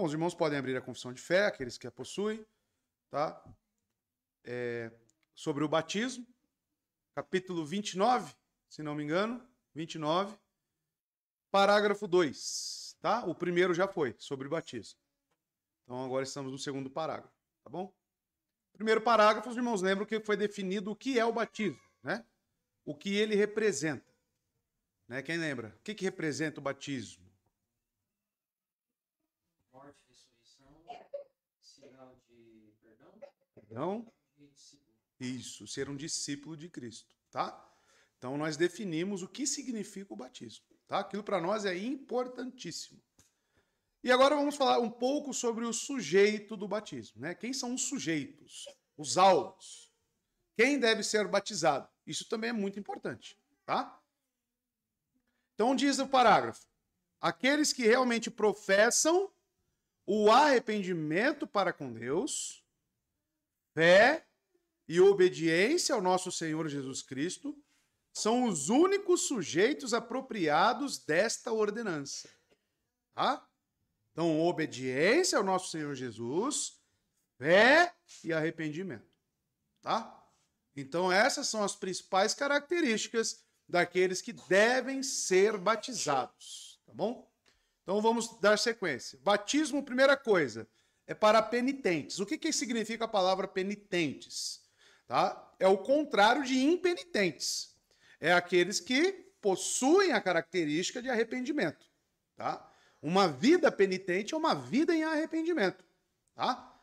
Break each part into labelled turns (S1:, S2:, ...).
S1: Então, os irmãos podem abrir a confissão de fé, aqueles que a possuem, tá? Sobre o batismo, capítulo 29, se não me engano, 29, parágrafo 2, tá? O primeiro já foi, sobre o batismo. Então, agora estamos no segundo parágrafo, tá bom? Primeiro parágrafo, os irmãos lembram que foi definido o que é o batismo, né? O que ele representa. Né? Quem lembra? O que representa o batismo?
S2: Morte, ressurreição, sinal de
S1: Perdão? Isso, ser um discípulo de Cristo, tá? Então, nós definimos o que significa o batismo, tá? Aquilo para nós é importantíssimo. E agora vamos falar um pouco sobre o sujeito do batismo, né? Quem são os sujeitos, os alvos? Quem deve ser batizado? Isso também é muito importante, tá? Então diz o parágrafo: aqueles que realmente professam o arrependimento para com Deus, fé e obediência ao nosso Senhor Jesus Cristo, são os únicos sujeitos apropriados desta ordenança, tá? Então, obediência ao nosso Senhor Jesus, fé e arrependimento, tá? Então, essas são as principais características daqueles que devem ser batizados, tá bom? Então, vamos dar sequência. Batismo, primeira coisa, é para penitentes. O que significa a palavra penitentes? Tá? É o contrário de impenitentes. É aqueles que possuem a característica de arrependimento, tá? Uma vida penitente é uma vida em arrependimento, tá?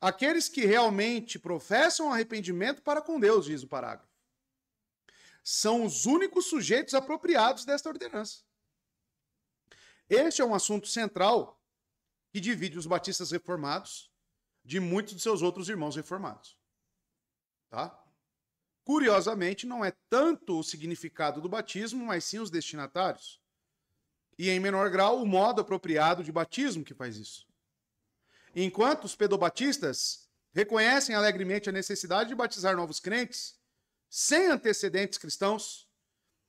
S1: Aqueles que realmente professam arrependimento para com Deus, diz o parágrafo, são os únicos sujeitos apropriados desta ordenança. Este é um assunto central que divide os batistas reformados de muitos de seus outros irmãos reformados, tá? Curiosamente, não é tanto o significado do batismo, mas sim os destinatários. E, em menor grau, o modo apropriado de batismo que faz isso. Enquanto os pedobatistas reconhecem alegremente a necessidade de batizar novos crentes, sem antecedentes cristãos,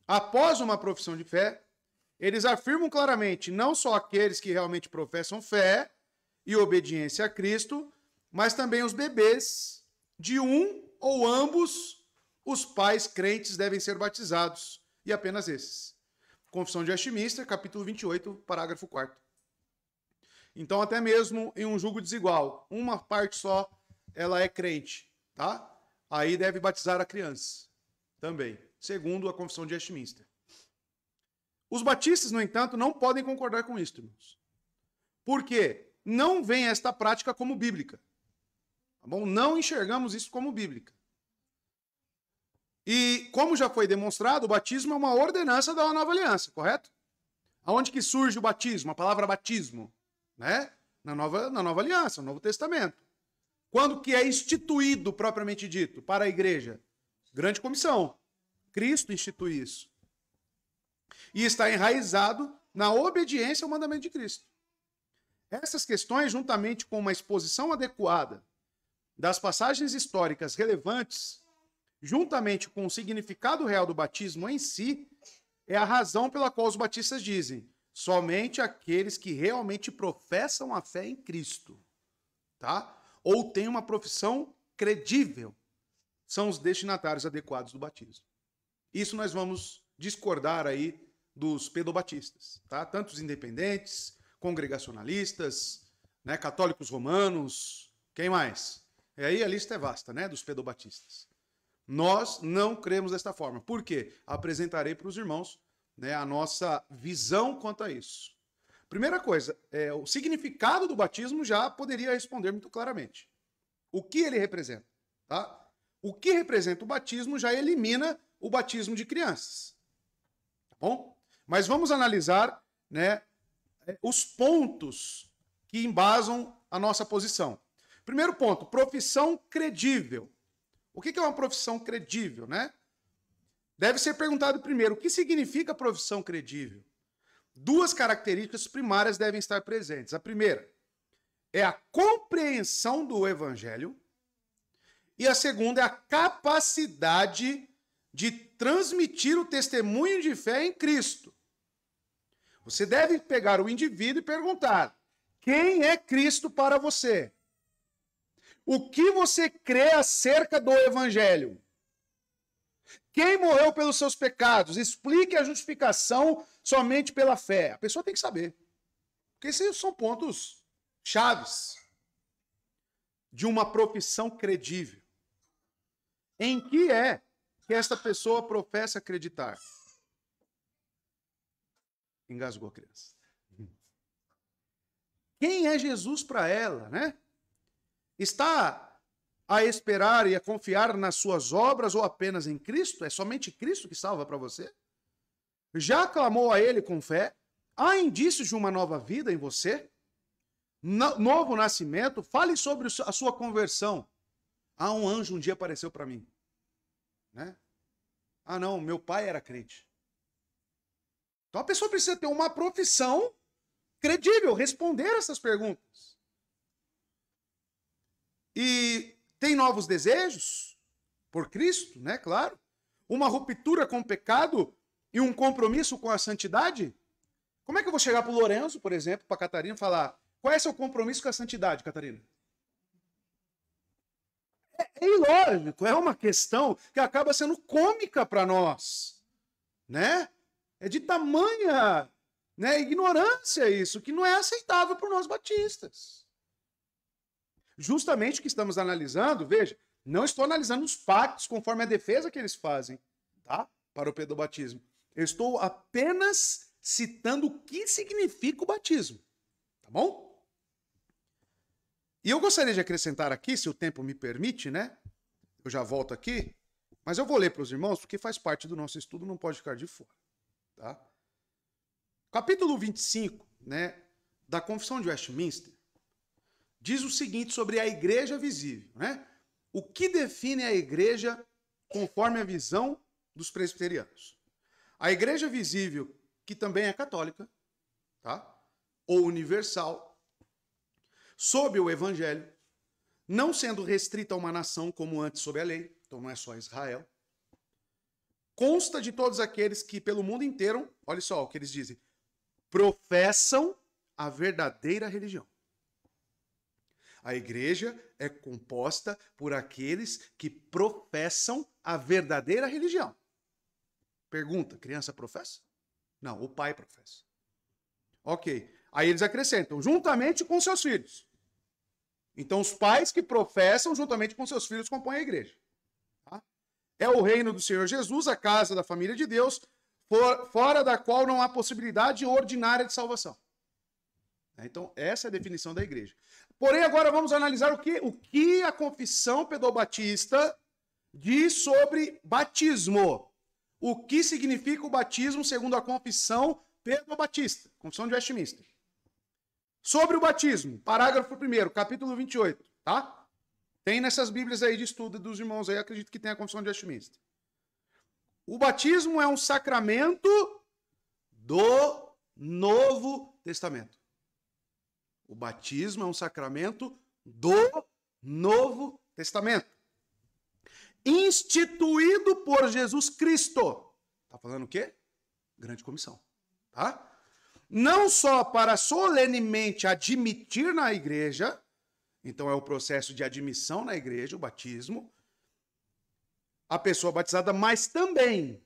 S1: após uma profissão de fé, eles afirmam claramente não só aqueles que realmente professam fé e obediência a Cristo, mas também os bebês de um ou ambos os pais crentes devem ser batizados, e apenas esses. Confissão de Westminster, capítulo 28, parágrafo 4º. Então, até mesmo em um julgo desigual, uma parte só, ela é crente, tá? Aí deve batizar a criança, também, segundo a Confissão de Westminster. Os batistas, no entanto, não podem concordar com isso, irmãos. Por quê? Não veem esta prática como bíblica. Tá bom? Não enxergamos isso como bíblica. E, como já foi demonstrado, o batismo é uma ordenança da nova aliança, correto? Aonde que surge o batismo? A palavra batismo, né? Na nova aliança, no Novo Testamento. Quando que é instituído, propriamente dito, para a igreja? Grande comissão. Cristo institui isso. E está enraizado na obediência ao mandamento de Cristo. Essas questões, juntamente com uma exposição adequada das passagens históricas relevantes, juntamente com o significado real do batismo em si, é a razão pela qual os batistas dizem: somente aqueles que realmente professam a fé em Cristo, tá? Ou têm uma profissão credível, são os destinatários adequados do batismo. Isso nós vamos discordar aí dos pedobatistas, tá? Tanto os independentes, congregacionalistas, né, católicos romanos, quem mais? E aí a lista é vasta, né, dos pedobatistas. Nós não cremos desta forma. Por quê? Apresentarei para os irmãos, né, a nossa visão quanto a isso. Primeira coisa, o significado do batismo já poderia responder muito claramente. O que ele representa? Tá? O que representa o batismo já elimina o batismo de crianças. Tá bom? Mas vamos analisar, né, os pontos que embasam a nossa posição. Primeiro ponto, profissão credível. O que é uma profissão credível, né? Deve ser perguntado primeiro, o que significa profissão credível? Duas características primárias devem estar presentes. A primeira é a compreensão do evangelho e a segunda é a capacidade de transmitir o testemunho de fé em Cristo. Você deve pegar o indivíduo e perguntar: Quem é Cristo para você? O que você crê acerca do Evangelho? Quem morreu pelos seus pecados? Explique a justificação somente pela fé. A pessoa tem que saber. Porque esses são pontos chaves de uma profissão credível. Em que é que esta pessoa professa acreditar? Engasgou a criança. Quem é Jesus para ela, né? Está a esperar e a confiar nas suas obras ou apenas em Cristo? É somente Cristo que salva para você? Já clamou a Ele com fé? Há indícios de uma nova vida em você? Novo nascimento? Fale sobre a sua conversão. Ah, um anjo um dia apareceu para mim. Né? Ah, não, meu pai era crente. Então a pessoa precisa ter uma profissão credível, responder essas perguntas. E tem novos desejos por Cristo, né? Claro. Uma ruptura com o pecado e um compromisso com a santidade. Como é que eu vou chegar para o Lourenço, por exemplo, para a Catarina e falar: qual é seu compromisso com a santidade, Catarina? É ilógico, é uma questão que acaba sendo cômica para nós, né? É de tamanha, né, ignorância isso, que não é aceitável para nós batistas. Justamente o que estamos analisando, veja, não estou analisando os pactos conforme a defesa que eles fazem, tá? Para o pedobatismo. Eu estou apenas citando o que significa o batismo, tá bom? E eu gostaria de acrescentar aqui, se o tempo me permite, né? Eu já volto aqui, mas eu vou ler para os irmãos, porque faz parte do nosso estudo, não pode ficar de fora, tá? Capítulo 25, né, da Confissão de Westminster, diz o seguinte sobre a igreja visível, né? O que define a igreja conforme a visão dos presbiterianos? A igreja visível, que também é católica, tá? Ou universal, sob o evangelho, não sendo restrita a uma nação como antes sob a lei, então não é só Israel, consta de todos aqueles que pelo mundo inteiro, olha só o que eles dizem, professam a verdadeira religião. A igreja é composta por aqueles que professam a verdadeira religião. Pergunta, criança professa? Não, o pai professa. Ok. Aí eles acrescentam, juntamente com seus filhos. Então os pais que professam, juntamente com seus filhos, compõem a igreja. Tá? É o reino do Senhor Jesus, a casa da família de Deus, fora da qual não há possibilidade ordinária de salvação. Então, essa é a definição da igreja. Porém, agora vamos analisar o que a confissão pedobatista diz sobre batismo. O que significa o batismo segundo a confissão pedobatista, confissão de Westminster. Sobre o batismo, parágrafo 1º, capítulo 28, tá? Tem nessas bíblias aí de estudo dos irmãos aí, acredito que tem a confissão de Westminster. O batismo é um sacramento do Novo Testamento. O batismo é um sacramento do Novo Testamento. Instituído por Jesus Cristo. Está falando o quê? Grande comissão. Tá? Não só para solenemente admitir na igreja, então é o processo de admissão na igreja, o batismo, a pessoa batizada, mas também,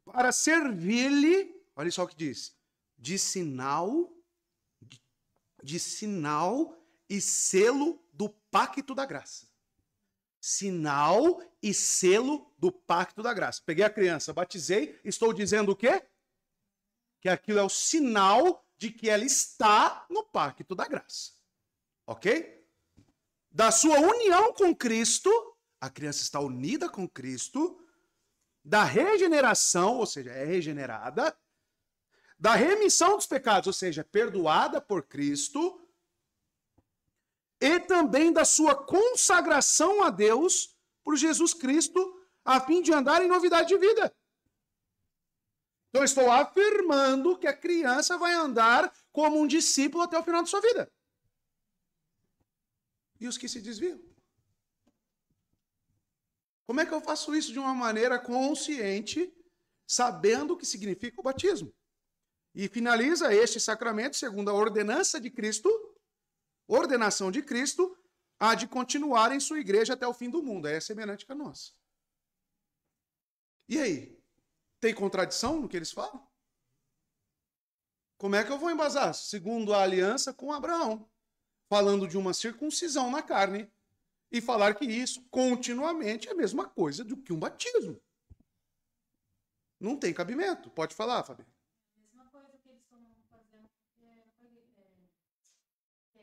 S1: para servir-lhe, olha só o que diz, de sinal e selo do pacto da graça. Sinal e selo do pacto da graça. Peguei a criança, batizei, estou dizendo o quê? Que aquilo é o sinal de que ela está no pacto da graça. Ok? Da sua união com Cristo, a criança está unida com Cristo, da regeneração, ou seja, é regenerada, da remissão dos pecados, ou seja, perdoada por Cristo, e também da sua consagração a Deus por Jesus Cristo, a fim de andar em novidade de vida. Então, eu estou afirmando que a criança vai andar como um discípulo até o final de sua vida. E os que se desviam? Como é que eu faço isso de uma maneira consciente, sabendo o que significa o batismo? E finaliza este sacramento, segundo a ordenança de Cristo, ordenação de Cristo, há de continuar em sua igreja até o fim do mundo. É semelhante com a nossa. E aí? Tem contradição no que eles falam? Como é que eu vou embasar? Segundo a aliança com Abraão, falando de uma circuncisão na carne, e falar que isso continuamente é a mesma coisa do que um batismo. Não tem cabimento. Pode falar, Fabi.
S3: A mesma coisa que eles estão fazendo que a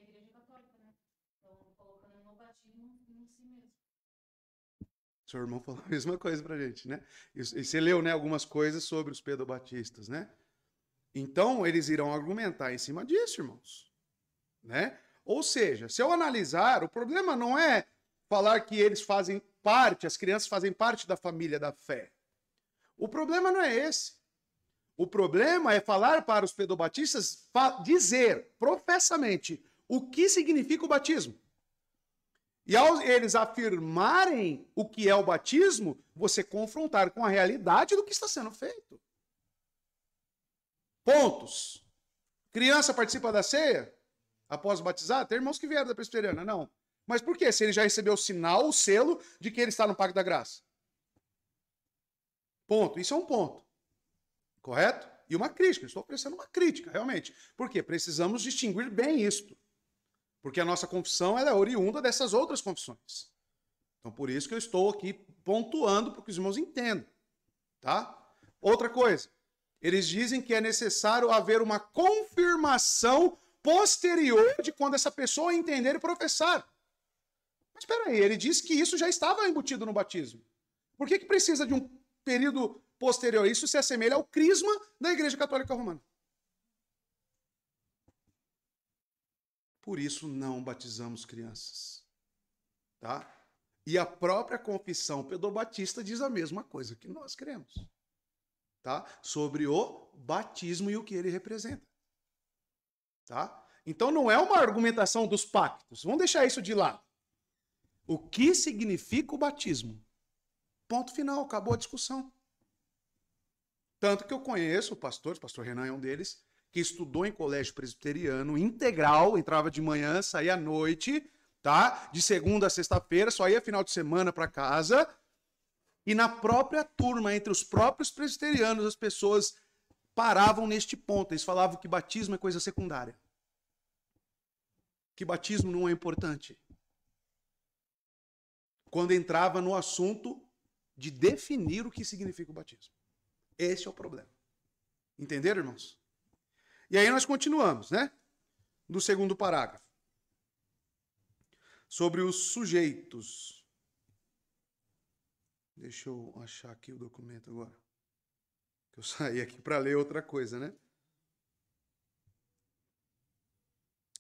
S3: Igreja Católica, né? Estão colocando no batismo em si mesmo.
S1: Seu irmão falou a mesma coisa pra gente, né? E você leu, né, algumas coisas sobre os pedobatistas, né? Então, eles irão argumentar em cima disso, irmãos. Né? Ou seja, se eu analisar, o problema não é falar que eles fazem parte, as crianças fazem parte da família da fé. O problema não é esse. O problema é falar para os pedobatistas, dizer professamente o que significa o batismo. E ao eles afirmarem o que é o batismo, você confrontar com a realidade do que está sendo feito. Pontos. Criança participa da ceia após batizar? Tem irmãos que vieram da presbiteriana? Não. Mas por quê? Se ele já recebeu o sinal, o selo de que ele está no pacto da graça. Ponto. Isso é um ponto. Correto? E uma crítica. Estou oferecendo uma crítica, realmente. Por quê? Precisamos distinguir bem isto. Porque a nossa confissão ela é oriunda dessas outras confissões. Então, por isso que eu estou aqui pontuando para que os irmãos entendam. Tá? Outra coisa. Eles dizem que é necessário haver uma confirmação posterior de quando essa pessoa entender e professar. Mas espera aí, ele diz que isso já estava embutido no batismo. Por que precisa de um período posterior? Isso se assemelha ao crisma da Igreja Católica Romana. Por isso não batizamos crianças. Tá? E a própria confissão pedobatista diz a mesma coisa que nós cremos. Tá? Sobre o batismo e o que ele representa. Tá? Então não é uma argumentação dos pactos. Vamos deixar isso de lado. O que significa o batismo? Ponto final, acabou a discussão. Tanto que eu conheço pastores, o pastor Renan é um deles, que estudou em colégio presbiteriano integral, entrava de manhã, saía à noite, tá? De segunda a sexta-feira, só ia final de semana para casa. E na própria turma, entre os próprios presbiterianos, as pessoas paravam neste ponto. Eles falavam que batismo é coisa secundária. Que batismo não é importante. Quando entrava no assunto de definir o que significa o batismo. Esse é o problema. Entenderam, irmãos? E aí nós continuamos, né? No segundo parágrafo. Sobre os sujeitos. Deixa eu achar aqui o documento agora. Que eu saí aqui para ler outra coisa, né?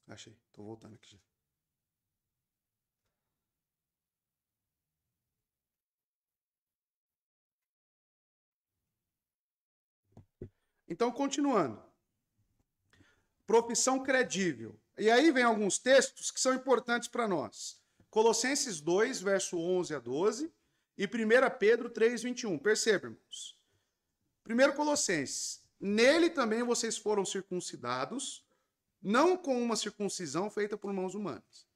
S1: Achei. Estou voltando aqui já. Então, continuando. Profissão credível. E aí vem alguns textos que são importantes para nós. Colossenses 2, verso 11 a 12. E 1 Pedro 3, 21. Perceba, irmãos. 1 Colossenses. Nele também vocês foram circuncidados, não com uma circuncisão feita por mãos humanas,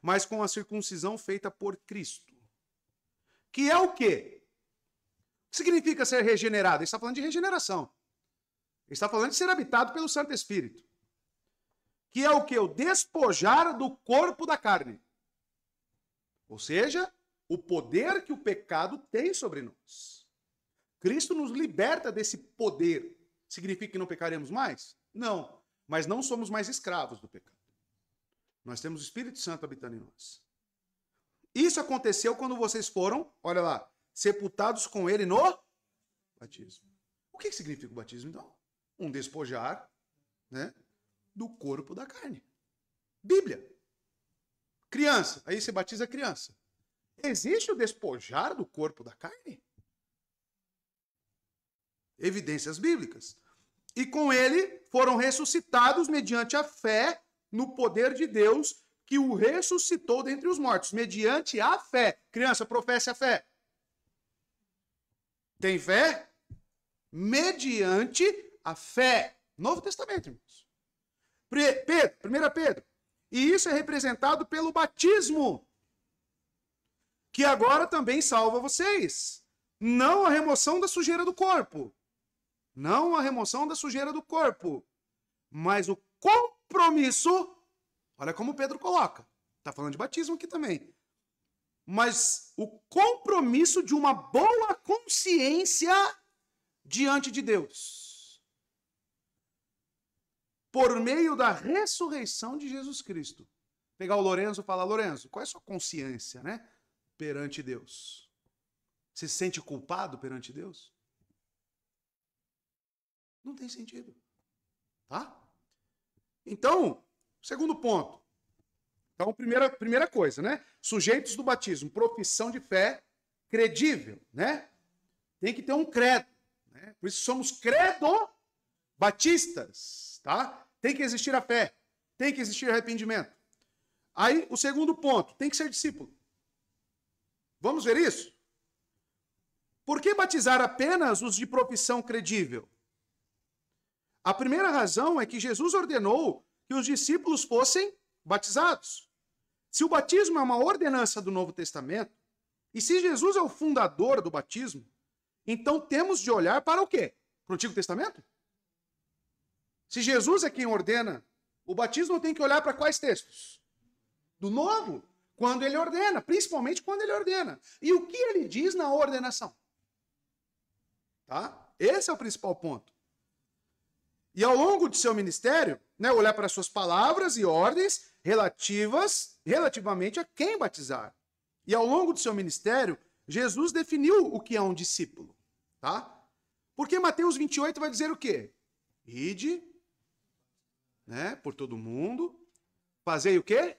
S1: mas com a circuncisão feita por Cristo. Que é o quê? O que significa ser regenerado? Ele está falando de regeneração. Ele está falando de ser habitado pelo Santo Espírito. Que é o quê? O despojar do corpo da carne. Ou seja, o poder que o pecado tem sobre nós. Cristo nos liberta desse poder. Significa que não pecaremos mais? Não. Mas não somos mais escravos do pecado. Nós temos o Espírito Santo habitando em nós. Isso aconteceu quando vocês foram, olha lá, sepultados com ele no batismo. O que significa o batismo, então? Um despojar, né, do corpo da carne. Bíblia. Criança. Aí você batiza a criança. Existe o despojar do corpo da carne? Evidências bíblicas. E com ele foram ressuscitados mediante a fé no poder de Deus que o ressuscitou dentre os mortos. Mediante a fé. Criança, professe a fé. Tem fé? Mediante a fé. Novo Testamento, irmãos. 1 Pedro. E isso é representado pelo batismo, que agora também salva vocês. Não a remoção da sujeira do corpo. Não a remoção da sujeira do corpo. Mas o compromisso, olha como Pedro coloca. Está falando de batismo aqui também. Mas o compromisso de uma boa consciência diante de Deus. Por meio da ressurreição de Jesus Cristo. Pegar o Lorenzo e falar, Lorenzo, qual é a sua consciência, né? Perante Deus. Você se sente culpado perante Deus? Não tem sentido. Tá? Então, segundo ponto. Então, primeira coisa, né? Sujeitos do batismo, profissão de fé credível, né? Tem que ter um credo, né? Por isso somos credo-batistas, tá? Tem que existir a fé, tem que existir arrependimento. Aí, o segundo ponto, tem que ser discípulo. Vamos ver isso? Por que batizar apenas os de profissão credível? A primeira razão é que Jesus ordenou que os discípulos fossem batizados. Se o batismo é uma ordenança do Novo Testamento, e se Jesus é o fundador do batismo, então temos de olhar para o quê? Para o Antigo Testamento? Se Jesus é quem ordena o batismo, eu tenho que olhar para quais textos? Do Novo, quando ele ordena, principalmente quando ele ordena. E o que ele diz na ordenação? Tá? Esse é o principal ponto. E ao longo de seu ministério, né, olhar para suas palavras e ordens relativamente a quem batizar. E ao longo do seu ministério, Jesus definiu o que é um discípulo. Tá? Porque Mateus 28 vai dizer o quê? Ide, né, por todo mundo, fazei o quê?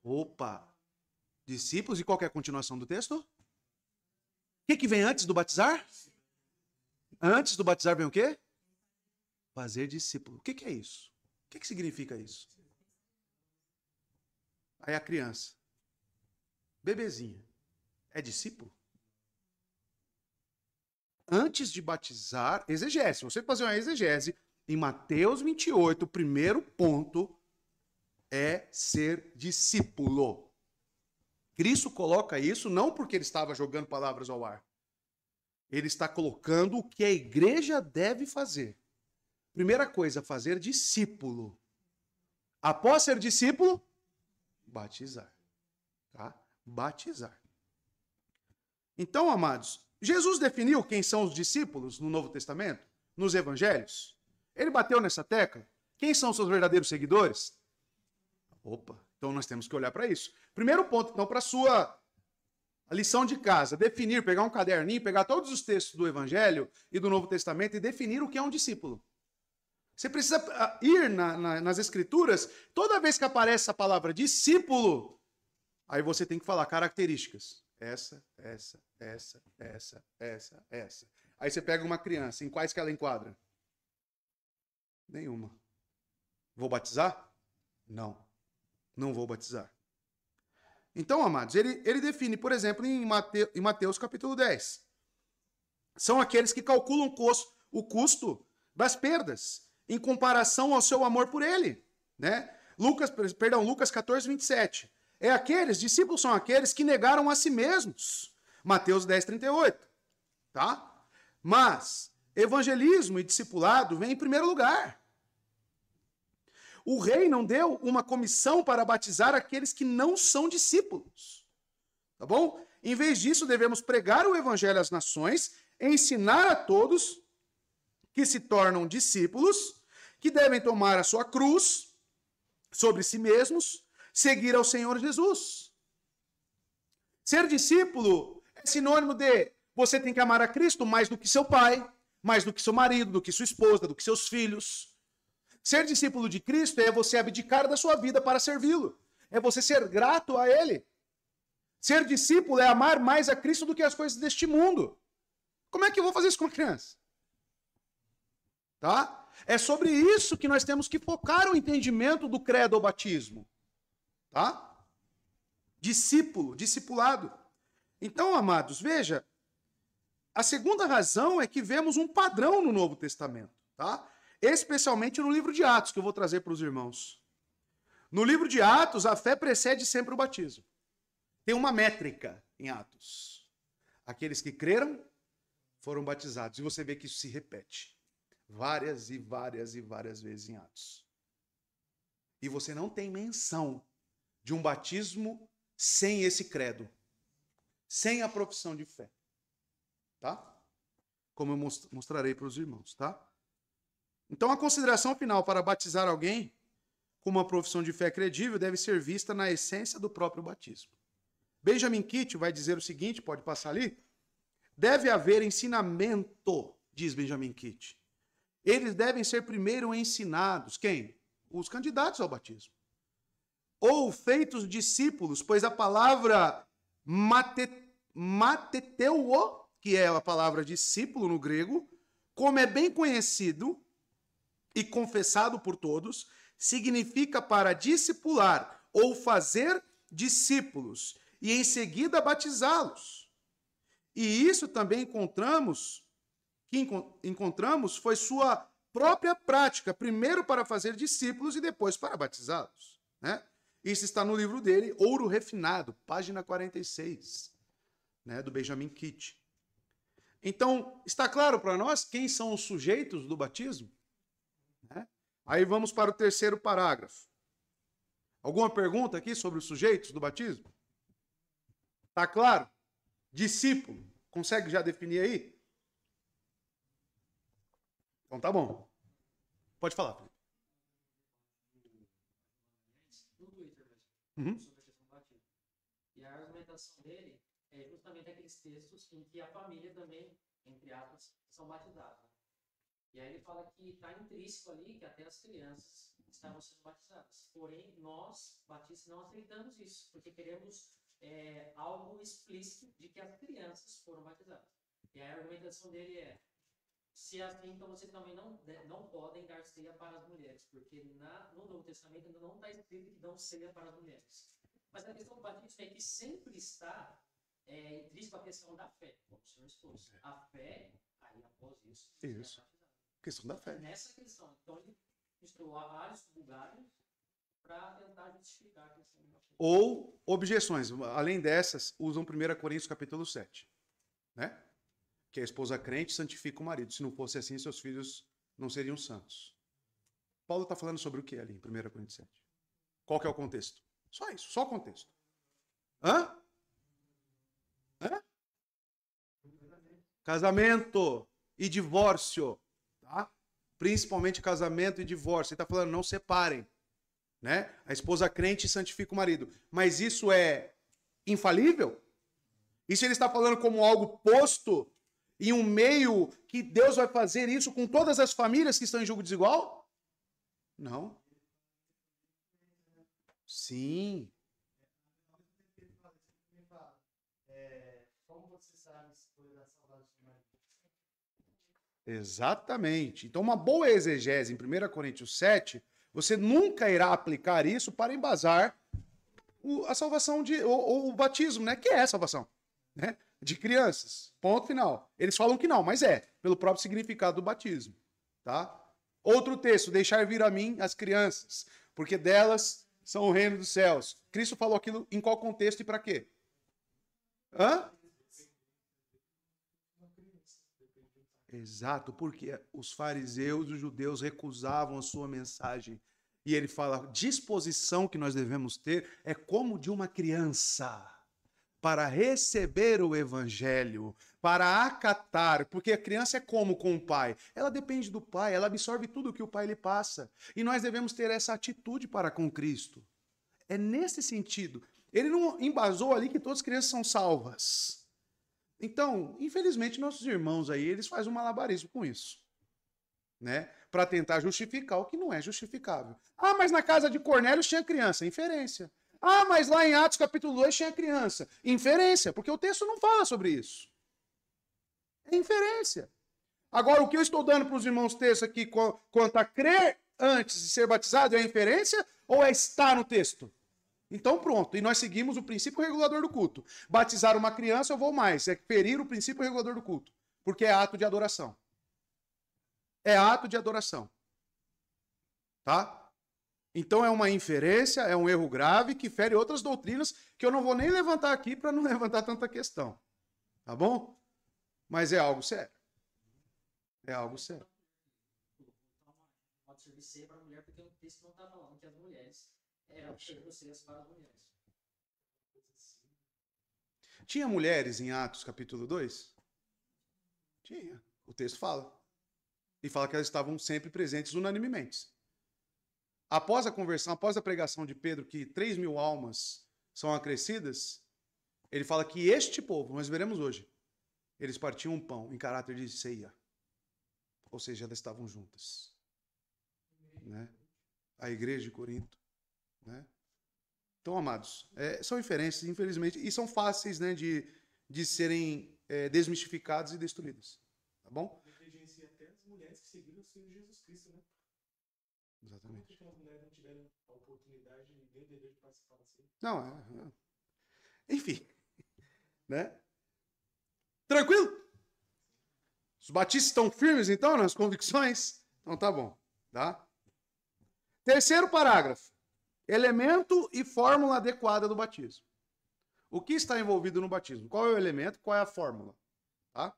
S1: Opa! Discípulos, e qual que é a continuação do texto? O que vem antes do batizar? Antes do batizar vem o quê? Fazer discípulo. O que é isso? O que significa isso? Aí a criança, bebezinha, é discípulo? Antes de batizar, exegese. Você fazer uma exegese, em Mateus 28, o primeiro ponto é ser discípulo. Cristo coloca isso não porque ele estava jogando palavras ao ar. Ele está colocando o que a igreja deve fazer. Primeira coisa, fazer discípulo. Após ser discípulo, batizar. Tá? Batizar. Então, amados, Jesus definiu quem são os discípulos no Novo Testamento, nos evangelhos. Ele bateu nessa tecla. Quem são seus verdadeiros seguidores? Opa, então nós temos que olhar para isso. Primeiro ponto, então, para a sua lição de casa, definir, pegar um caderninho, pegar todos os textos do Evangelho e do Novo Testamento e definir o que é um discípulo. Você precisa ir nas Escrituras, toda vez que aparece a palavra discípulo, aí você tem que falar características. Essa. Aí você pega uma criança, em quais que ela enquadra? Nenhuma. Vou batizar? Não vou batizar. Então, amados, ele define, por exemplo, em Mateus capítulo 10. São aqueles que calculam o custo das perdas em comparação ao seu amor por ele. Né? Lucas 14, 27. Discípulos são aqueles que negaram a si mesmos. Mateus 10, 38. Tá? Mas evangelismo e discipulado vêm em primeiro lugar. O rei não deu uma comissão para batizar aqueles que não são discípulos. Tá bom? Em vez disso, devemos pregar o evangelho às nações, ensinar a todos que se tornam discípulos, que devem tomar a sua cruz sobre si mesmos, seguir ao Senhor Jesus. Ser discípulo é sinônimo de você tem que amar a Cristo mais do que seu pai, mais do que seu marido, do que sua esposa, do que seus filhos. Ser discípulo de Cristo é você abdicar da sua vida para servi-lo. É você ser grato a Ele. Ser discípulo é amar mais a Cristo do que as coisas deste mundo. Como é que eu vou fazer isso com uma criança? Tá? É sobre isso que nós temos que focar o entendimento do credo ao batismo. Tá? Discípulo, discipulado. Então, amados, veja, A segunda razão é que vemos um padrão no Novo Testamento, tá? Especialmente no livro de Atos, que eu vou trazer para os irmãos. No livro de Atos, a fé precede sempre o batismo. Tem uma métrica em Atos. Aqueles que creram foram batizados. E você vê que isso se repete várias e várias e várias vezes em Atos. E você não tem menção de um batismo sem esse credo, sem a profissão de fé. Tá? Como eu mostrarei para os irmãos, tá? Então a consideração final para batizar alguém com uma profissão de fé credível deve ser vista na essência do próprio batismo. Benjamin Kitt vai dizer o seguinte, pode passar ali? Deve haver ensinamento, diz Benjamin Kitt. Eles devem ser primeiro ensinados. Quem? Os candidatos ao batismo. Ou feitos discípulos, pois a palavra mateteuo, que é a palavra discípulo no grego, como é bem conhecido e confessado por todos, significa para discipular ou fazer discípulos e em seguida batizá-los. E isso também encontramos foi sua própria prática, primeiro para fazer discípulos e depois para batizá-los, né? Isso está no livro dele, Ouro Refinado, página 46, né, do Benjamin Kitt. Então, está claro para nós quem são os sujeitos do batismo? Né? Aí vamos para o terceiro parágrafo. Alguma pergunta aqui sobre os sujeitos do batismo? Está claro? Discípulo. Consegue já definir aí? Então tá bom. Pode falar, Felipe.
S2: Sobre a questão do batismo. E a argumentação dele é justamente aqueles textos em que a família também, entre aspas, são batizadas. E aí ele fala que está intrínseco ali que até as crianças estavam sendo batizadas. Porém, nós, batistas, não aceitamos isso, porque queremos algo explícito de que as crianças foram batizadas. E a argumentação dele é: se é assim, então vocês também não podem dar ceia para as mulheres, porque no Novo Testamento ainda não está escrito que dão ceia para as mulheres. Mas a questão do batismo é que sempre está intrínseco a questão da fé, como o senhor expôs. A fé, aí após isso,
S1: isso. Questão da fé.
S2: Nessa questão, então ele misturou vários vulgares para tentar justificar a questão da fé.
S1: Ou objeções, além dessas, usam 1 Coríntios capítulo 7, né? Que a esposa crente santifica o marido. Se não fosse assim, seus filhos não seriam santos. Paulo está falando sobre o que ali em 1 Coríntios 7? Qual que é o contexto? Só isso, só o contexto. Hã? Casamento e divórcio. Tá? Principalmente casamento e divórcio. Ele está falando, não separem. Né? A esposa crente santifica o marido. Mas isso é infalível? Isso ele está falando como algo posto em um meio que Deus vai fazer isso com todas as famílias que estão em julgo desigual? Não. Sim.
S2: Como você sabe se foi da salvação de marido?
S1: Exatamente. Então, uma boa exegese em 1 Coríntios 7, você nunca irá aplicar isso para embasar a salvação ou o batismo, né? Que é a salvação, né? De crianças. Ponto final. Eles falam que não, mas pelo próprio significado do batismo, tá? Outro texto, deixar vir a mim as crianças, porque delas são o reino dos céus. Cristo falou aquilo em qual contexto e para quê? Hã? Exato, porque os fariseus e os judeus recusavam a sua mensagem. E ele fala, a disposição que nós devemos ter é como de uma criança para receber o evangelho, para acatar, porque a criança é como com o pai? Ela depende do pai, ela absorve tudo que o pai lhe passa. E nós devemos ter essa atitude para com Cristo. É nesse sentido. Ele não embasou ali que todas as crianças são salvas. Então, infelizmente, nossos irmãos aí, eles fazem um malabarismo com isso, né? Para tentar justificar o que não é justificável. Ah, mas na casa de Cornélio tinha criança. Inferência. Ah, mas lá em Atos capítulo 2 tinha criança. Inferência, porque o texto não fala sobre isso. É inferência. Agora, o que eu estou dando para os irmãos texto aqui quanto a crer antes de ser batizado é inferência ou é estar no texto? Então pronto, e nós seguimos o princípio regulador do culto. Batizar uma criança eu vou mais, é ferir o princípio regulador do culto. Porque é ato de adoração. É ato de adoração. Tá? Então é uma inferência, é um erro grave que fere outras doutrinas que eu não vou nem levantar aqui para não levantar tanta questão. Tá bom? Mas é algo sério. É algo sério.
S2: Pode servir ser para a mulher, porque o texto não está falando que as mulheres eram grosseiras para as mulheres.
S1: Tinha mulheres em Atos capítulo 2? Tinha. O texto fala. E fala que elas estavam sempre presentes unanimemente. Após a conversão, após a pregação de Pedro, que 3.000 almas são acrescidas, ele fala que este povo, nós veremos hoje, eles partiam um pão em caráter de ceia. Ou seja, elas estavam juntas. Né? A igreja de Corinto. Né? Então, amados, são inferências, infelizmente, e são fáceis, né, de serem desmistificadas e destruídas. Tá bom?
S4: Negligencia até as mulheres que seguiram o Senhor Jesus Cristo, né?
S1: Exatamente.
S4: Por que as mulheres não tiveram a oportunidade nem o dever de participar assim?
S1: Não, enfim. Né? Tranquilo? Os batistas estão firmes, então, nas convicções? Então tá bom. Tá? Terceiro parágrafo. Elemento e fórmula adequada do batismo. O que está envolvido no batismo? Qual é o elemento? Qual é a fórmula? Tá?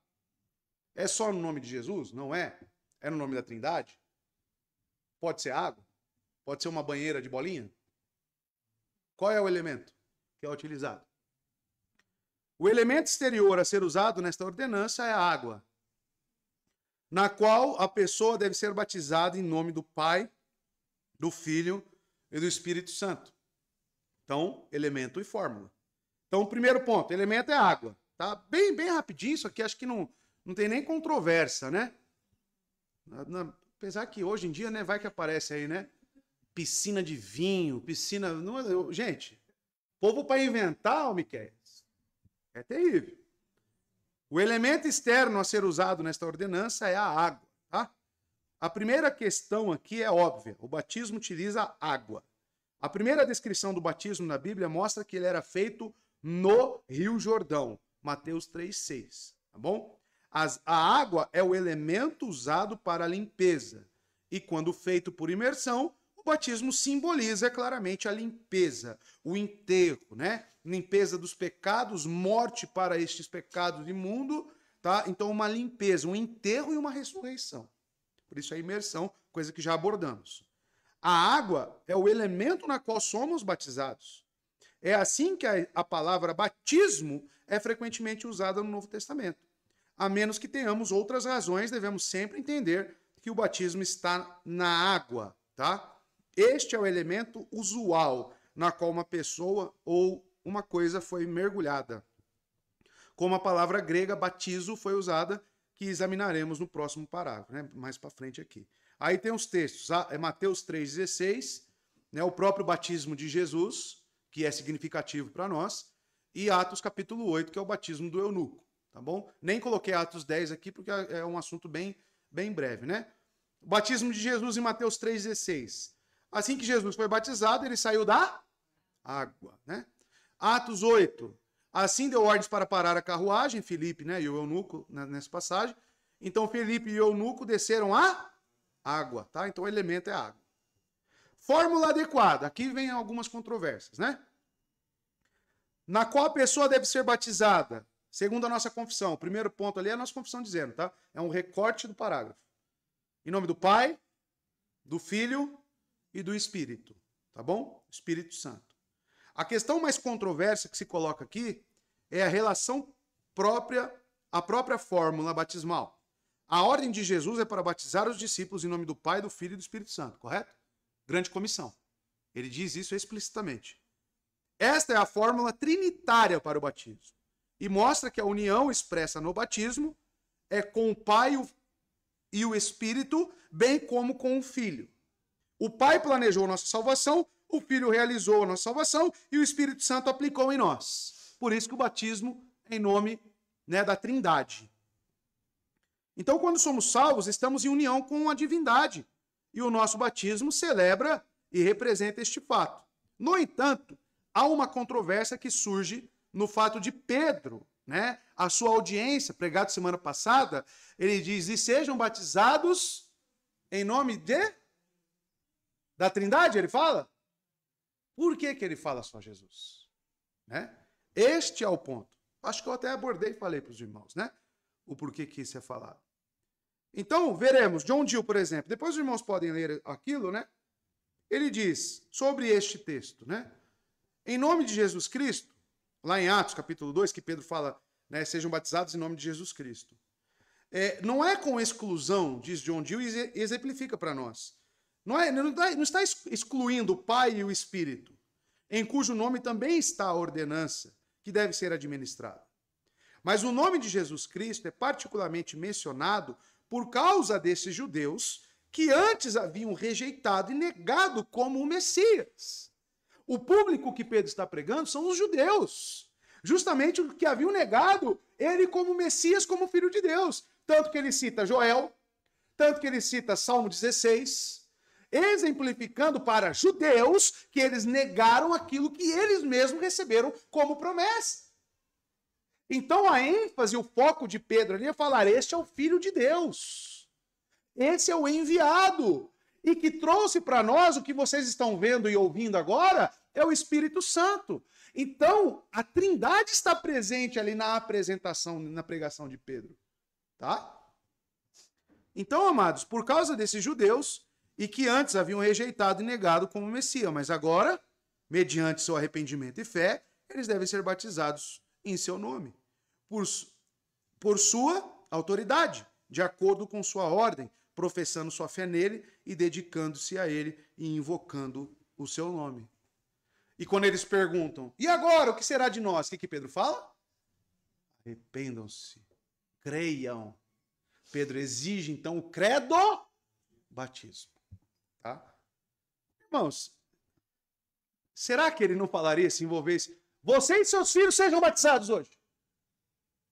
S1: É só no nome de Jesus? Não é. É no nome da Trindade? Pode ser água? Pode ser uma banheira de bolinha? Qual é o elemento que é utilizado? O elemento exterior a ser usado nesta ordenança é a água, na qual a pessoa deve ser batizada em nome do Pai, do Filho e do Espírito Santo. Então, elemento e fórmula. Então, o primeiro ponto, elemento é água. Tá? Bem rapidinho, isso aqui acho que não tem nem controvérsia, né? Apesar que hoje em dia, né, vai que aparece aí, né? Piscina de vinho, piscina... Gente, povo para inventar, Miquel, é terrível. O elemento externo a ser usado nesta ordenança é a água. Tá? A primeira questão aqui é óbvia. O batismo utiliza água. A primeira descrição do batismo na Bíblia mostra que ele era feito no Rio Jordão. Mateus 3,6. Tá bom? A água é o elemento usado para a limpeza. E quando feito por imersão, o batismo simboliza claramente a limpeza, o enterro, né? Limpeza dos pecados, morte para estes pecados imundos, tá? Então, uma limpeza, um enterro e uma ressurreição. Por isso a imersão, coisa que já abordamos. A água é o elemento na qual somos batizados. É assim que a palavra batismo é frequentemente usada no Novo Testamento. A menos que tenhamos outras razões, devemos sempre entender que o batismo está na água, tá? Este é o elemento usual na qual uma pessoa ou uma coisa foi mergulhada. Como a palavra grega batizo foi usada, que examinaremos no próximo parágrafo, né? Mais para frente aqui. Aí tem os textos, Mateus 3,16, né? O próprio batismo de Jesus, que é significativo para nós, e Atos capítulo 8, que é o batismo do eunuco, tá bom? Nem coloquei Atos 10 aqui, porque é um assunto bem breve, né? O batismo de Jesus em Mateus 3,16. Assim que Jesus foi batizado, ele saiu da água, né? Atos 8. Assim deu ordens para parar a carruagem, Filipe, né, e o eunuco, nessa passagem. Então, Filipe e o eunuco desceram a água, tá? Então, o elemento é água. Fórmula adequada. Aqui vem algumas controvérsias, né? Na qual a pessoa deve ser batizada, segundo a nossa confissão. O primeiro ponto ali é a nossa confissão dizendo, tá? É um recorte do parágrafo. Em nome do Pai, do Filho e do Espírito, tá bom? Espírito Santo. A questão mais controversa que se coloca aqui é a relação própria, a própria fórmula batismal. A ordem de Jesus é para batizar os discípulos em nome do Pai, do Filho e do Espírito Santo, correto? Grande comissão. Ele diz isso explicitamente. Esta é a fórmula trinitária para o batismo. E mostra que a união expressa no batismo é com o Pai e o Espírito, bem como com o Filho. O Pai planejou nossa salvação, o Filho realizou a nossa salvação e o Espírito Santo aplicou em nós. Por isso que o batismo é em nome, né, da Trindade. Então, quando somos salvos, estamos em união com a divindade. E o nosso batismo celebra e representa este fato. No entanto, há uma controvérsia que surge no fato de Pedro né, a sua audiência, pregado semana passada, ele diz, e sejam batizados em nome da Trindade, ele fala? Por que ele fala só Jesus? Né? Este é o ponto. Acho que eu até abordei e falei para os irmãos, né? O porquê que isso é falado. Então, veremos, John Gill, por exemplo, depois os irmãos podem ler aquilo, né? Ele diz sobre este texto, né? Em nome de Jesus Cristo, lá em Atos, capítulo 2, que Pedro fala, né, sejam batizados em nome de Jesus Cristo. Não é com exclusão, diz John Gill, e exemplifica para nós. Não está excluindo o Pai e o Espírito, em cujo nome também está a ordenança, que deve ser administrada. Mas o nome de Jesus Cristo é particularmente mencionado por causa desses judeus que antes haviam rejeitado e negado como o Messias. O público que Pedro está pregando são os judeus, justamente os que haviam negado ele como Messias, como Filho de Deus. Tanto que ele cita Joel, tanto que ele cita Salmo 16, exemplificando para judeus que eles negaram aquilo que eles mesmos receberam como promessa. Então a ênfase, o foco de Pedro ali é falar, este é o Filho de Deus. Esse é o enviado. E que trouxe para nós o que vocês estão vendo e ouvindo agora é o Espírito Santo. Então, a Trindade está presente ali na apresentação, na pregação de Pedro. Tá? Então, amados, por causa desses judeus, e que antes haviam rejeitado e negado como Messias, mas agora, mediante seu arrependimento e fé, eles devem ser batizados em seu nome, por sua autoridade, de acordo com sua ordem, professando sua fé nele e dedicando-se a ele e invocando o seu nome. E quando eles perguntam, e agora, o que será de nós? O que Pedro fala? Arrependam-se, creiam. Pedro exige, então, o credo batismo. Tá? Irmãos, será que ele não falaria, se envolvesse, você e seus filhos sejam batizados hoje?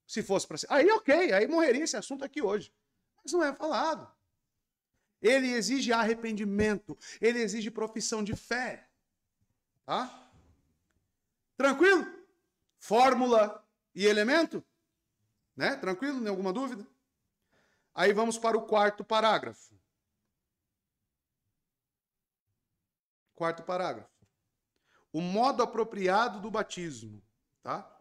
S1: Se fosse para ser. Aí ok, aí morreria esse assunto aqui hoje. Mas não é falado. Ele exige arrependimento, ele exige profissão de fé. Tá? Tranquilo? Fórmula e elemento? Né? Tranquilo? Tem alguma dúvida? Aí vamos para o quarto parágrafo. Quarto parágrafo. O modo apropriado do batismo. Tá?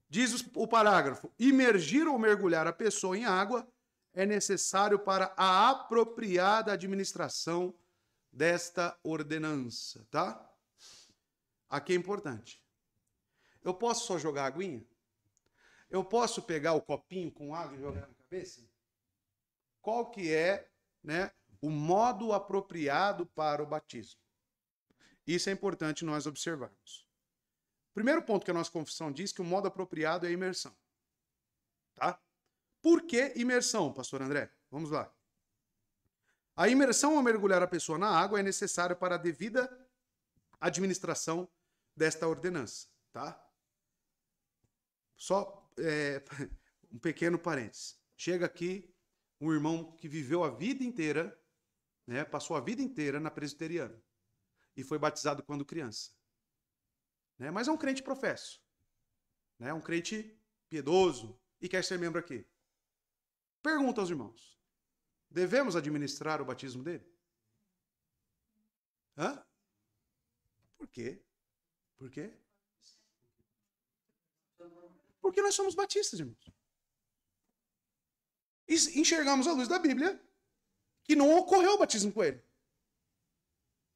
S1: Diz o parágrafo, imergir ou mergulhar a pessoa em água é necessário para a apropriada administração desta ordenança, tá? Aqui é importante. Eu posso só jogar aguinha? Eu posso pegar o copinho com água e jogar na cabeça? Qual que é, né, o modo apropriado para o batismo? Isso é importante nós observarmos. Primeiro ponto que a nossa confissão diz que o modo apropriado é a imersão. Tá? Por que imersão, pastor André? Vamos lá. A imersão ao mergulhar a pessoa na água é necessária para a devida administração desta ordenança. Tá? Só um pequeno parênteses. Chega aqui um irmão que viveu a vida inteira, né, passou a vida inteira na presbiteriana e foi batizado quando criança. Né, mas é um crente professo. Né, um crente piedoso e quer ser membro aqui. Pergunta aos irmãos. Devemos administrar o batismo dele? Hã? Por quê? Por quê? Porque nós somos batistas, irmãos. E enxergamos à luz da Bíblia que não ocorreu o batismo com ele.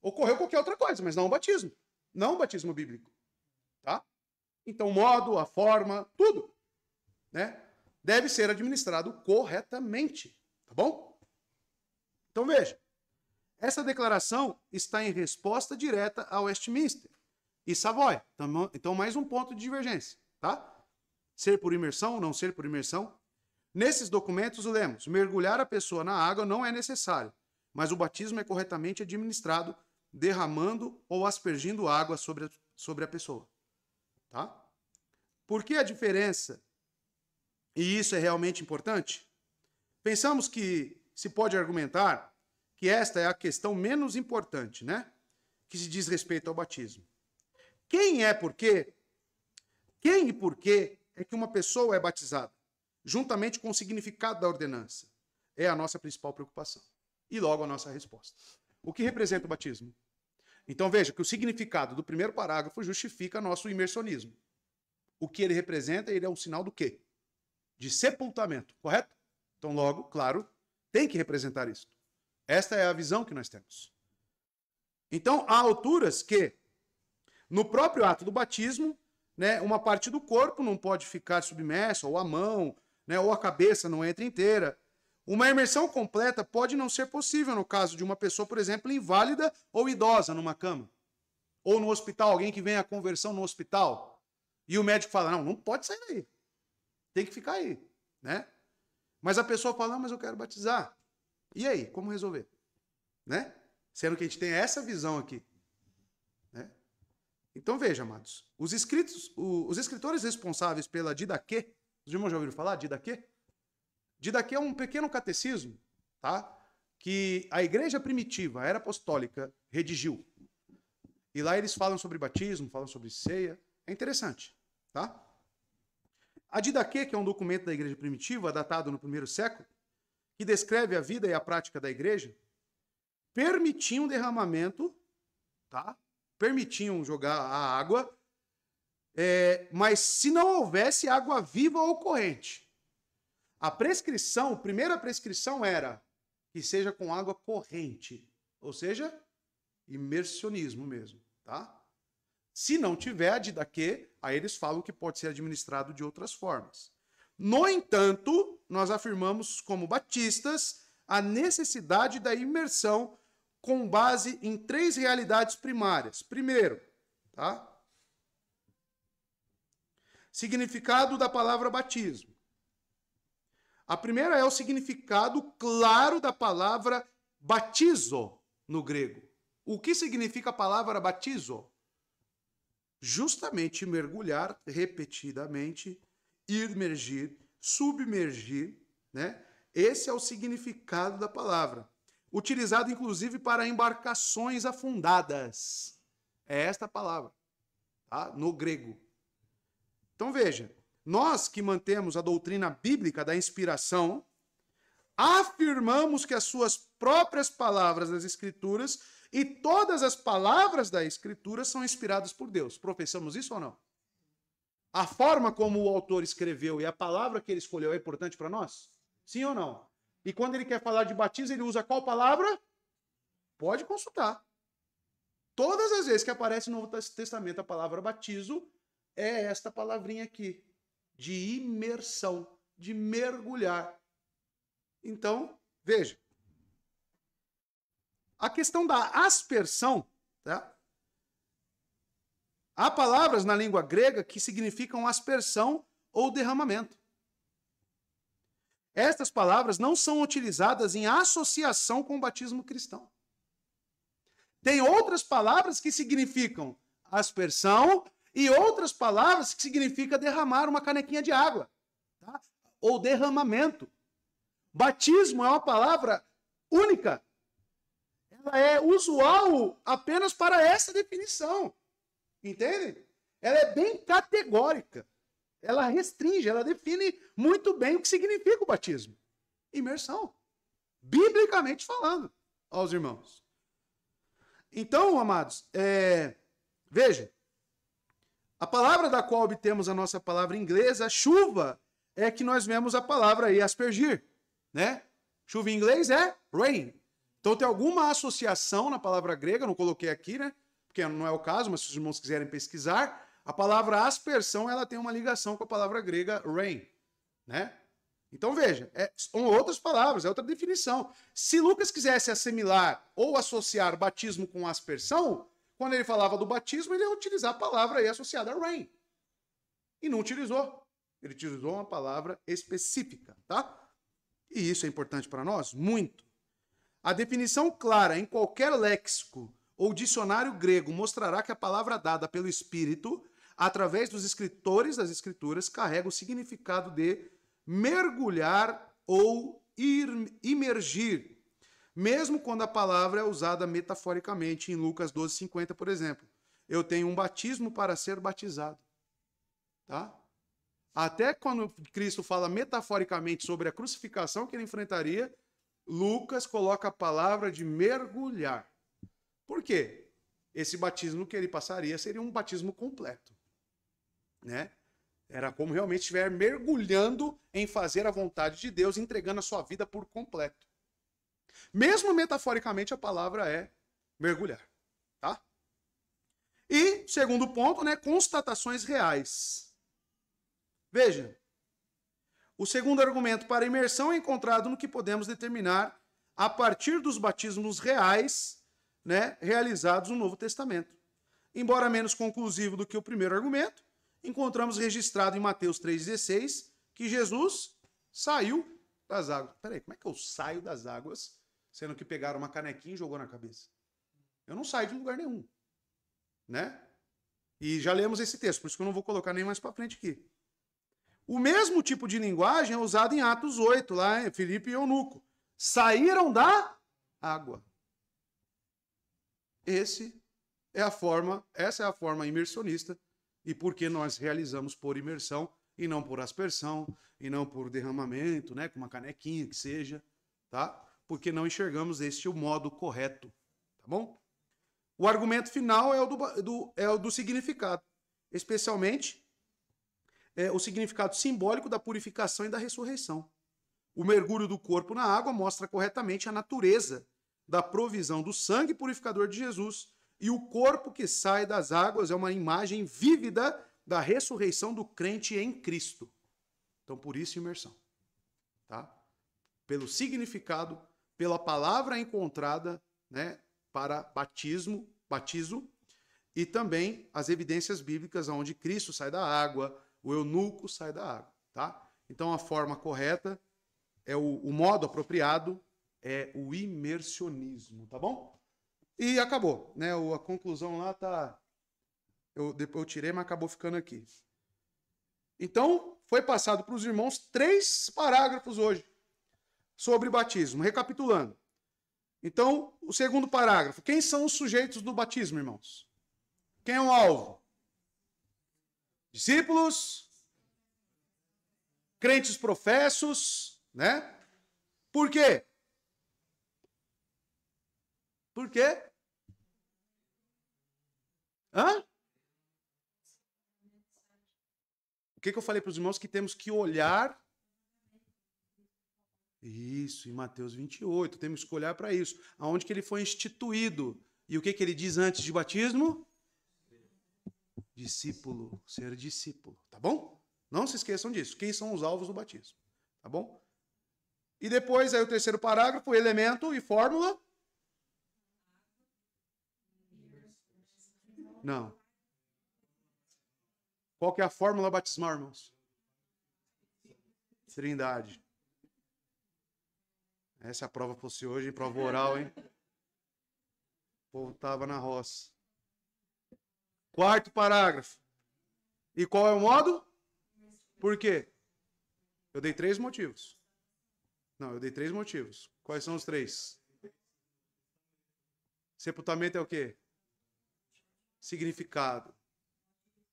S1: Ocorreu qualquer outra coisa, mas não o batismo. Não o batismo bíblico. Tá? Então, o modo, a forma, tudo, né, deve ser administrado corretamente. Tá bom? Então, veja. Essa declaração está em resposta direta a Westminster e Savoy. Então, mais um ponto de divergência. Tá? Ser por imersão ou não ser por imersão. Nesses documentos, lemos, mergulhar a pessoa na água não é necessário, mas o batismo é corretamente administrado, derramando ou aspergindo água sobre a pessoa. Tá? Por que a diferença? E isso é realmente importante? Pensamos que se pode argumentar que esta é a questão menos importante, né? Que se diz respeito ao batismo. Quem e por que é que uma pessoa é batizada, juntamente com o significado da ordenança. É a nossa principal preocupação. E logo a nossa resposta. O que representa o batismo? Então veja que o significado do primeiro parágrafo justifica nosso imersionismo. O que ele representa, ele é um sinal do quê? De sepultamento, correto? Então logo, claro, tem que representar isso. Esta é a visão que nós temos. Então há alturas que, no próprio ato do batismo, né, uma parte do corpo não pode ficar submersa, ou a mão, né, ou a cabeça não entra inteira. Uma imersão completa pode não ser possível no caso de uma pessoa, por exemplo, inválida ou idosa numa cama. Ou no hospital, alguém que vem à conversão no hospital. E o médico fala, não pode sair daí. Tem que ficar aí. Né? Mas a pessoa fala, não, mas eu quero batizar. E aí, como resolver? Né? Sendo que a gente tem essa visão aqui. Né? Então veja, amados. Os escritores responsáveis pela Didaquê, os irmãos já ouviram falar? Didaquê? Didaquê é um pequeno catecismo, tá? Que a igreja primitiva, a era apostólica, redigiu. E lá eles falam sobre batismo, falam sobre ceia. É interessante, tá? A Didaquê, que é um documento da igreja primitiva, datado no 1º século, que descreve a vida e a prática da igreja, permitiam derramamento, tá? Permitiam jogar a água, mas se não houvesse água viva ou corrente. A prescrição, a primeira prescrição era que seja com água corrente, ou seja, imersionismo mesmo, tá? Se não tiver a Didaquê, aí eles falam que pode ser administrado de outras formas. No entanto, nós afirmamos como batistas a necessidade da imersão com base em 3 realidades primárias. Primeiro, tá? Significado da palavra batismo. A primeira é o significado claro da palavra batizo no grego. O que significa a palavra batizo? Justamente mergulhar repetidamente, imergir, submergir, né? Esse é o significado da palavra. Utilizado inclusive para embarcações afundadas. É esta palavra, tá? No grego. Então veja, nós que mantemos a doutrina bíblica da inspiração, afirmamos que as suas próprias palavras das Escrituras e todas as palavras da Escritura são inspiradas por Deus. Professamos isso ou não? A forma como o autor escreveu e a palavra que ele escolheu é importante para nós? Sim ou não? E quando ele quer falar de batismo, ele usa qual palavra? Pode consultar. Todas as vezes que aparece no Novo Testamento a palavra batizo, é esta palavrinha aqui. De imersão, de mergulhar. Então, veja. A questão da aspersão, tá? Há palavras na língua grega que significam aspersão ou derramamento. Estas palavras não são utilizadas em associação com o batismo cristão. Tem outras palavras que significam aspersão e outras palavras que significam derramar uma canequinha de água, tá? Ou derramamento. Batismo é uma palavra única. Ela é usual apenas para essa definição. Entende? Ela é bem categórica. Ela restringe, ela define muito bem o que significa o batismo. Imersão. Biblicamente falando, aos irmãos. Então, amados, veja, a palavra da qual obtemos a nossa palavra inglesa, chuva, é que nós vemos a palavra aí, aspergir, né? Chuva em inglês é rain. Então tem alguma associação na palavra grega, não coloquei aqui, né? Porque não é o caso, mas se os irmãos quiserem pesquisar, a palavra aspersão, ela tem uma ligação com a palavra grega rain, né? Então veja, são outras palavras, é outra definição. Se Lucas quisesse assimilar ou associar batismo com aspersão, quando ele falava do batismo, ele ia utilizar a palavra aí associada a rain. E não utilizou. Ele utilizou uma palavra específica, tá? E isso é importante para nós? Muito. A definição clara em qualquer léxico ou dicionário grego mostrará que a palavra dada pelo Espírito, através dos escritores das Escrituras, carrega o significado de mergulhar ou imergir, mesmo quando a palavra é usada metaforicamente, em Lucas 12:50, por exemplo. Eu tenho um batismo para ser batizado. Tá? Até quando Cristo fala metaforicamente sobre a crucificação que ele enfrentaria, Lucas coloca a palavra de mergulhar. Por quê? Esse batismo que ele passaria seria um batismo completo, né? Era como realmente estiver mergulhando em fazer a vontade de Deus, entregando a sua vida por completo. Mesmo metaforicamente, a palavra é mergulhar, tá? E, segundo ponto, né, constatações reais. Veja, o segundo argumento para a imersão é encontrado no que podemos determinar a partir dos batismos reais, né, realizados no Novo Testamento. Embora menos conclusivo do que o primeiro argumento, encontramos registrado em Mateus 3,16 que Jesus saiu das águas. Peraí, como é que eu saio das águas, sendo que pegaram uma canequinha e jogou na cabeça? Eu não saio de lugar nenhum, né? E já lemos esse texto, por isso que eu não vou colocar nem mais para frente aqui. O mesmo tipo de linguagem é usado em Atos 8, lá em Filipe e Eunuco. Saíram da água. Essa é a forma imersionista, e por que nós realizamos por imersão e não por aspersão, e não por derramamento, né, com uma canequinha que seja, tá? Porque não enxergamos este o modo correto, tá bom? O argumento final é o do significado, especialmente o significado simbólico da purificação e da ressurreição. O mergulho do corpo na água mostra corretamente a natureza da provisão do sangue purificador de Jesus, e o corpo que sai das águas é uma imagem vívida da ressurreição do crente em Cristo. Então, por isso, imersão. Tá? Pelo significado, pela palavra encontrada, né, para batismo, e também as evidências bíblicas onde Cristo sai da água, o eunuco sai da água. Tá? Então, a forma correta, o modo apropriado é o imersionismo, tá bom? E acabou, né? A conclusão lá tá... Depois eu tirei, mas acabou ficando aqui. Então, foi passado para os irmãos 3 parágrafos hoje sobre batismo. Recapitulando. Então, o segundo parágrafo. Quem são os sujeitos do batismo, irmãos? Quem é o alvo? Discípulos, crentes professos, né? Por quê? Por quê? Hã? O que eu falei para os irmãos? Que temos que olhar. Isso, em Mateus 28. Temos que olhar para isso. Aonde que ele foi instituído. E o que ele diz antes de batismo? Discípulo, ser discípulo. Tá bom? Não se esqueçam disso. Quem são os alvos do batismo? Tá bom? E depois, aí o terceiro parágrafo, elemento e fórmula. Não. Qual que é a fórmula batismal, irmãos? Trindade. Essa é a prova fosse hoje, hein? Prova oral, hein? O povo tava na roça. Quarto parágrafo. E qual é o modo? Por quê? Eu dei 3 motivos. Não, eu dei 3 motivos. Quais são os 3? Sepultamento é o quê? Significado.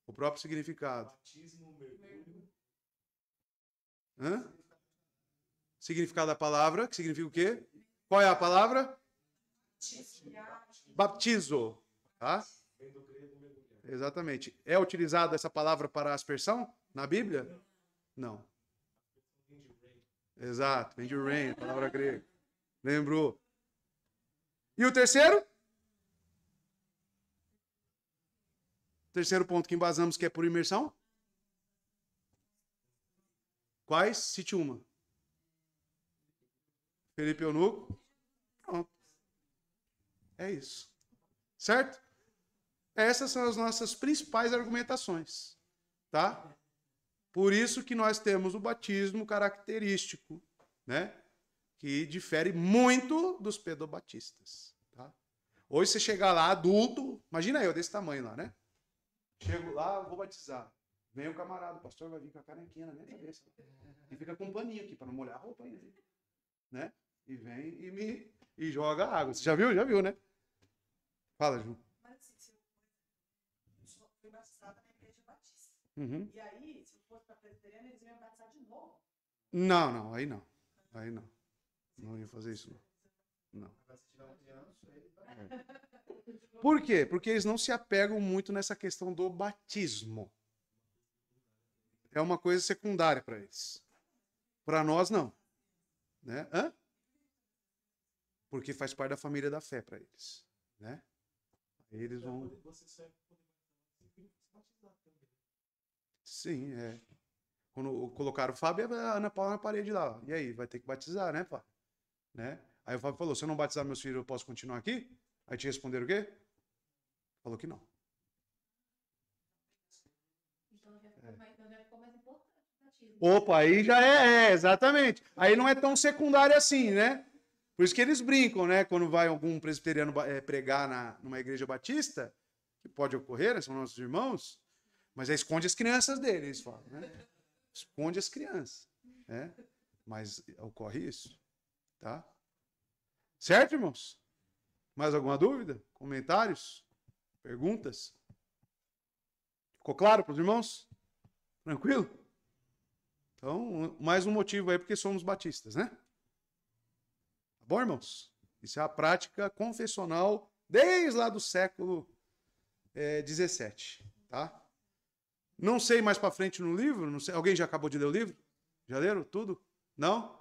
S1: O próprio significado. Hã? Significado da palavra, que significa o quê? Qual é a palavra? Baptizo. Tá? Exatamente. É utilizada essa palavra para aspersão na Bíblia? Não. Exato. Vem de rain, palavra grega. Lembrou? E o terceiro? Terceiro ponto que embasamos que é por imersão? Quais? Cite uma. Filipe Eunuco. Pronto. É isso. Certo? Essas são as nossas principais argumentações. Tá? Por isso que nós temos o batismo característico, né? Que difere muito dos pedobatistas. Tá? Hoje você chegar lá adulto, imagina eu desse tamanho lá, né? Chego lá, vou batizar. Vem o camarada, o pastor vai vir com a canequinha na minha cabeça. E fica com um paninho aqui, para não molhar a roupa ainda. Né? E vem e joga água. Você já viu? Já viu, né? Fala, Ju.
S5: Mas assim, eu fui batizada na igreja batista.
S1: Uhum.
S5: E aí, se fosse para presbiteriano, eles iam batizar de novo.
S1: Não, não, aí não. Aí não. Não ia fazer isso, não. Não.
S4: Mas se tiver uma criança, ele vai.
S1: Por quê? Porque eles não se apegam muito nessa questão do batismo. É uma coisa secundária para eles. Para nós, não. Né? Hã? Porque faz parte da família da fé para eles. Né? Eles vão...
S4: Você só é poder batizar também.
S1: Sim, é. Quando colocaram o Fábio, a Ana Paula na parede lá. E aí, vai ter que batizar, né, Fábio? Né? Aí o Fábio falou, se eu não batizar meus filhos, eu posso continuar aqui? Aí te responderam o quê? Falou que não.
S3: Então já ficou mais importante o batismo.
S1: Opa, aí já exatamente. Aí não é tão secundário assim, né? Por isso que eles brincam, né? Quando vai algum presbiteriano pregar numa igreja batista, que pode ocorrer, né? São nossos irmãos, mas aí esconde as crianças dele, eles falam, né? Esconde as crianças, né? Mas ocorre isso, tá? Certo, irmãos? Mais alguma dúvida? Comentários? Perguntas? Ficou claro para os irmãos? Tranquilo? Então, mais um motivo aí porque somos batistas, né? Tá bom, irmãos? Isso é a prática confessional desde lá do século 17, tá? Não sei mais para frente no livro, não sei, alguém já acabou de ler o livro? Já leram tudo? Não?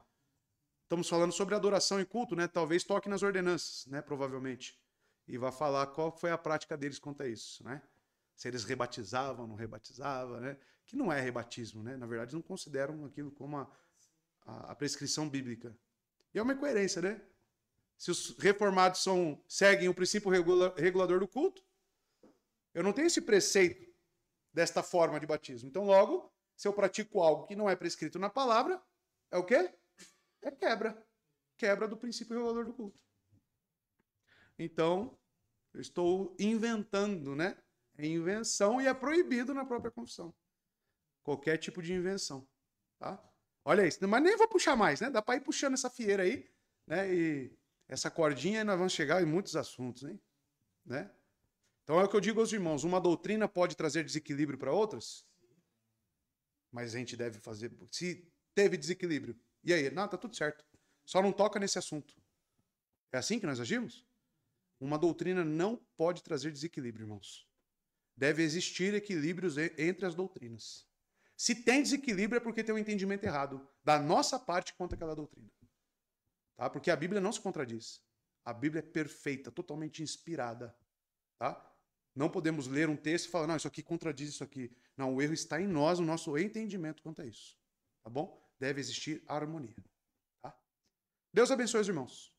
S1: Estamos falando sobre adoração e culto, né? Talvez toque nas ordenanças, né? Provavelmente. E vai falar qual foi a prática deles quanto a isso, né? Se eles rebatizavam, não rebatizavam, né? Que não é rebatismo, né? Na verdade, não consideram aquilo como a prescrição bíblica. E é uma incoerência, né? Se os reformados seguem o princípio regulador do culto, eu não tenho esse preceito desta forma de batismo. Então, logo, se eu pratico algo que não é prescrito na palavra, é o quê? É quebra. Quebra do princípio regulador do culto. Então, eu estou inventando, né? É invenção e é proibido na própria confissão. Qualquer tipo de invenção. Tá? Olha isso. Mas nem vou puxar mais, né? Dá para ir puxando essa fieira aí, né? E essa cordinha e nós vamos chegar em muitos assuntos, hein? Né? Então é o que eu digo aos irmãos. Uma doutrina pode trazer desequilíbrio para outras? Mas a gente deve fazer... Se teve desequilíbrio, e aí? Não, tá tudo certo. Só não toca nesse assunto. É assim que nós agimos? Uma doutrina não pode trazer desequilíbrio, irmãos. Deve existir equilíbrios entre as doutrinas. Se tem desequilíbrio é porque tem um entendimento errado da nossa parte quanto àquela doutrina. Tá? Porque a Bíblia não se contradiz. A Bíblia é perfeita, totalmente inspirada. Tá? Não podemos ler um texto e falar, não, isso aqui contradiz isso aqui. Não, o erro está em nós, no nosso entendimento quanto a isso. Tá bom? Deve existir harmonia. Tá? Deus abençoe os irmãos.